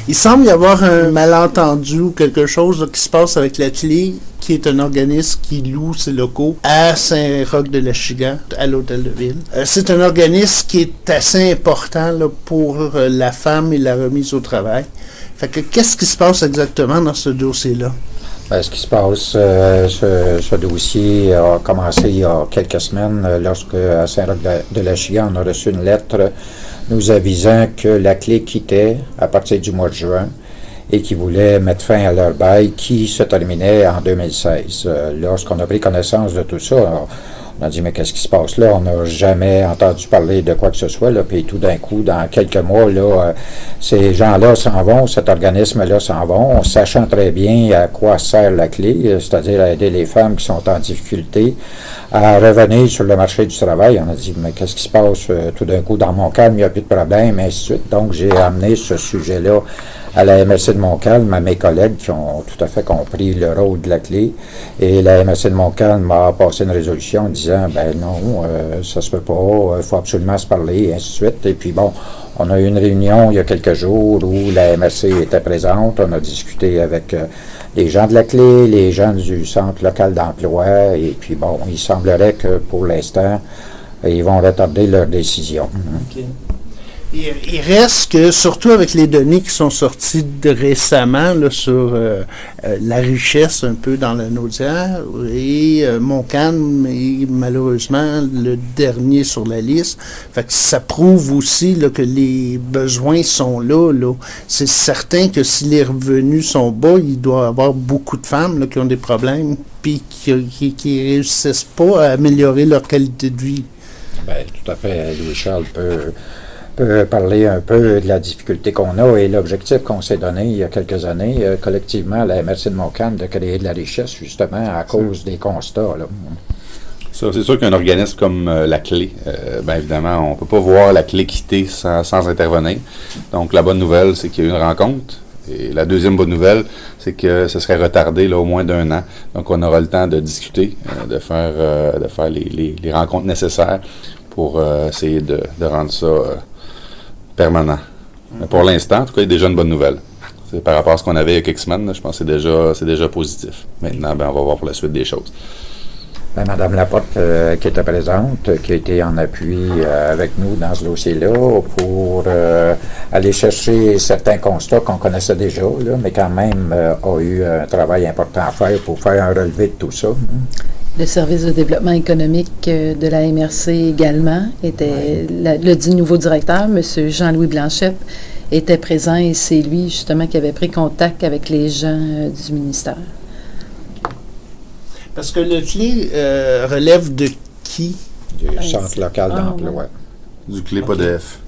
Il semble y avoir un malentendu ou quelque chose là, qui se passe avec la Clé, qui est un organisme qui loue ses locaux à Saint-Roch-de-l'Achigan, à l'Hôtel de Ville. C'est un organisme qui est assez important là, pour la femme et la remise au travail. Fait que qu'est-ce qui se passe exactement dans ce dossier-là? Ce qui se passe, ce dossier a commencé il y a quelques semaines lorsque à Saint-Roch-de-l'Achigan, on a reçu une lettre nous avisant que la Clé quittait à partir du mois de juin et qui voulaient mettre fin à leur bail qui se terminait en 2016. Lorsqu'on a pris connaissance de tout ça, on a dit, mais qu'est-ce qui se passe là? On n'a jamais entendu parler de quoi que ce soit, là, puis tout d'un coup, dans quelques mois, là, ces gens-là s'en vont, cet organisme-là s'en vont, sachant très bien à quoi sert la Clé, c'est-à-dire à aider les femmes qui sont en difficulté à revenir sur le marché du travail. On a dit, mais qu'est-ce qui se passe? Tout d'un coup, dans Montcalm, il n'y a plus de problème, et ainsi de suite. Donc, j'ai amené ce sujet-là à la MRC de Montcalm, à mes collègues qui ont tout à fait compris le rôle de la Clé. Et la MRC de Montcalm m'a passé une résolution en disant, ben non, ça se peut pas, il faut absolument se parler, et ainsi de suite. Et puis bon, on a eu une réunion il y a quelques jours où la MRC était présente. On a discuté avec les gens de la Clé, les gens du Centre local d'emploi. Et puis bon, il semblerait que pour l'instant, ils vont retarder leur décision. Okay. Il reste que, surtout avec les données qui sont sorties récemment là, sur la richesse un peu dans la Naudière, et Montcalm est malheureusement le dernier sur la liste. Fait que ça prouve aussi là, que les besoins sont là. C'est certain que si les revenus sont bas, il doit y avoir beaucoup de femmes là, qui ont des problèmes puis qui réussissent pas à améliorer leur qualité de vie. Bien, tout à fait. Louis-Charles peut parler un peu de la difficulté qu'on a et l'objectif qu'on s'est donné il y a quelques années, collectivement, à la MRC de Montcalm, de créer de la richesse, justement, à cause des constats. Là. Ça, c'est sûr qu'un organisme comme la Clé, bien évidemment, on ne peut pas voir la Clé quitter sans intervenir. Donc, la bonne nouvelle, c'est qu'il y a eu une rencontre. Et la deuxième bonne nouvelle, c'est que ce serait retardé là, au moins d'1 an. Donc, on aura le temps de discuter, de faire les rencontres nécessaires pour essayer de rendre ça permanent. Mais pour l'instant, en tout cas, il y a déjà une bonne nouvelle. C'est par rapport à ce qu'on avait il y a quelques semaines, là, je pense que c'est déjà positif. Maintenant, ben, on va voir pour la suite des choses. Ben, Mme Laporte, qui était présente, qui a été en appui avec nous dans ce dossier-là pour aller chercher certains constats qu'on connaissait déjà, là, mais quand même a eu un travail important à faire pour faire un relevé de tout ça. Le service de développement économique de la MRC également était le dit nouveau directeur, M. Jean-Louis Blanchette, était présent et c'est lui justement qui avait pris contact avec les gens du ministère. Parce que le Clé relève de qui? Du Centre local d'emploi. Ouais. Du Clé, pas de F.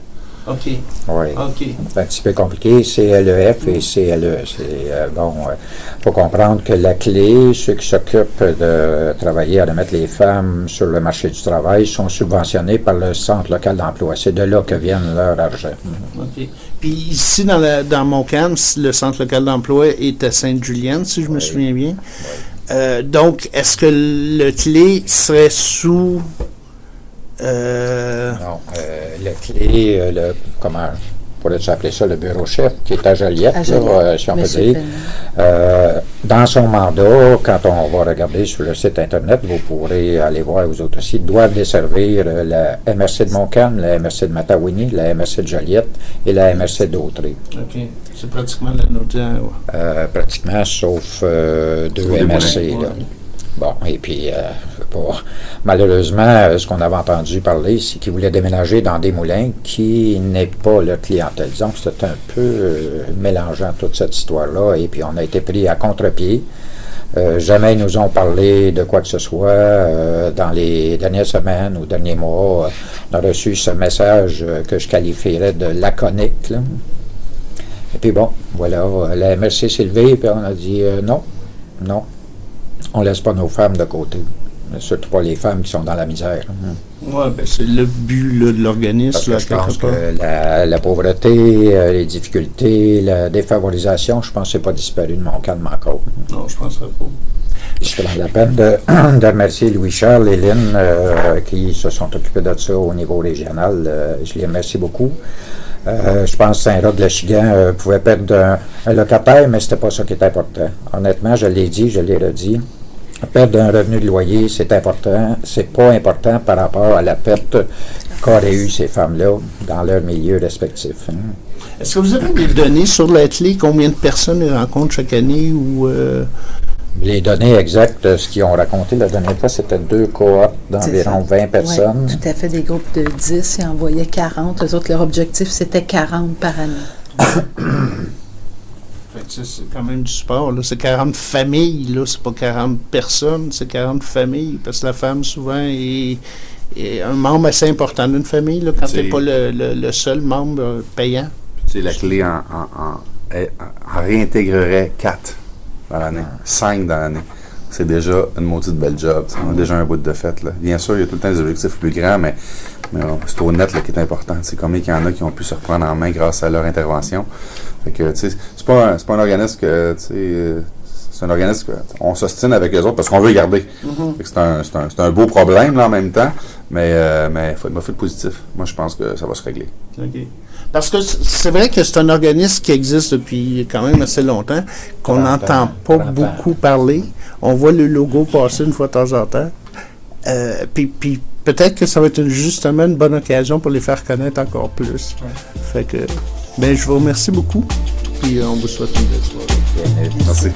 OK. Oui. OK. C'est un petit peu compliqué, CLEF et CLE. Il faut comprendre que la Clé, ceux qui s'occupent de travailler à remettre les femmes sur le marché du travail, sont subventionnés par le Centre local d'emploi. C'est de là que viennent leur argent. OK. Puis ici, dans Montcalm, le Centre local d'emploi est à Sainte-Julienne, si je me souviens bien. Oui. Donc, est-ce que le Clé serait sous... Non, le Clé, comment pourrais-tu appeler ça, le bureau chef, qui est à Joliette, là, si on peut dire. Dans son mandat, quand on va regarder sur le site Internet, vous pourrez aller voir aux autres aussi, doivent desservir la MRC de Montcalm, la MRC de Matawini, la MRC de Joliette et la MRC d'Autrey. OK. C'est pratiquement la Naudière. Pratiquement, sauf 2 MRC. Là. Bon, et puis, malheureusement, ce qu'on avait entendu parler, c'est qu'ils voulaient déménager dans des moulins qui n'est pas le clientèle. Donc, c'est un peu mélangeant toute cette histoire-là. Et puis, on a été pris à contre-pied. Jamais ils nous ont parlé de quoi que ce soit. Dans les dernières semaines ou derniers mois, on a reçu ce message que je qualifierais de laconique. Là. Et puis, bon, voilà, la MRC s'est levée, et puis on a dit non. On ne laisse pas nos femmes de côté. Surtout pas les femmes qui sont dans la misère. Oui, ben c'est le but là, de l'organisme. Parce que je pense que la pauvreté, les difficultés, la défavorisation, je pense que c'est pas disparu de Montcalm encore. Non, je ne penserais pas. Je prends la peine de remercier Louis-Charles et Lynn qui se sont occupés de ça au niveau régional. Je les remercie beaucoup. Je pense que Saint-Roch-de-Lachigan pouvait perdre un locataire, mais c'était pas ça qui est important. Honnêtement, je l'ai dit, je l'ai redit. Perdre un revenu de loyer, c'est important. C'est pas important par rapport à la perte qu'auraient eu ces femmes-là dans leur milieu respectif. Est-ce que vous avez des données sur l'Atelier, combien de personnes ils rencontrent chaque année ou Les données exactes, ce qu'ils ont raconté la dernière fois, c'était 2 cohortes d'environ 20 personnes. Oui, tout à fait, des groupes de 10, ils envoyaient 40. Eux autres, leur objectif, c'était 40 par année. C'est quand même du sport, là. C'est 40 familles, là. C'est pas 40 personnes, c'est 40 familles. Parce que la femme, souvent, est un membre assez important d'une famille, là, quand tu n'es pas le seul membre payant. Tu sais, la clé en réintégrerait 4 dans l'année, 5 dans l'année. C'est déjà une maudite belle job. On a déjà un bout de fait. Là. Bien sûr, il y a tout le temps des objectifs plus grands, mais c'est au net là, qui est important. C'est combien il y en a qui ont pu se reprendre en main grâce à leur intervention. Fait que, tu sais, c'est pas un organisme que, tu sais, c'est un organisme qu'on s'ostine avec les autres parce qu'on veut les garder. Fait que c'est un beau problème là, en même temps, mais il faut être positif. Moi, je pense que ça va se régler. Okay. Parce que c'est vrai que c'est un organisme qui existe depuis quand même assez longtemps, qu'on n'entend pas beaucoup parler. On voit le logo passer une fois de temps en temps. Puis peut-être que ça va être justement une bonne occasion pour les faire connaître encore plus. Fait que, je vous remercie beaucoup. Puis on vous souhaite une belle soirée. Merci.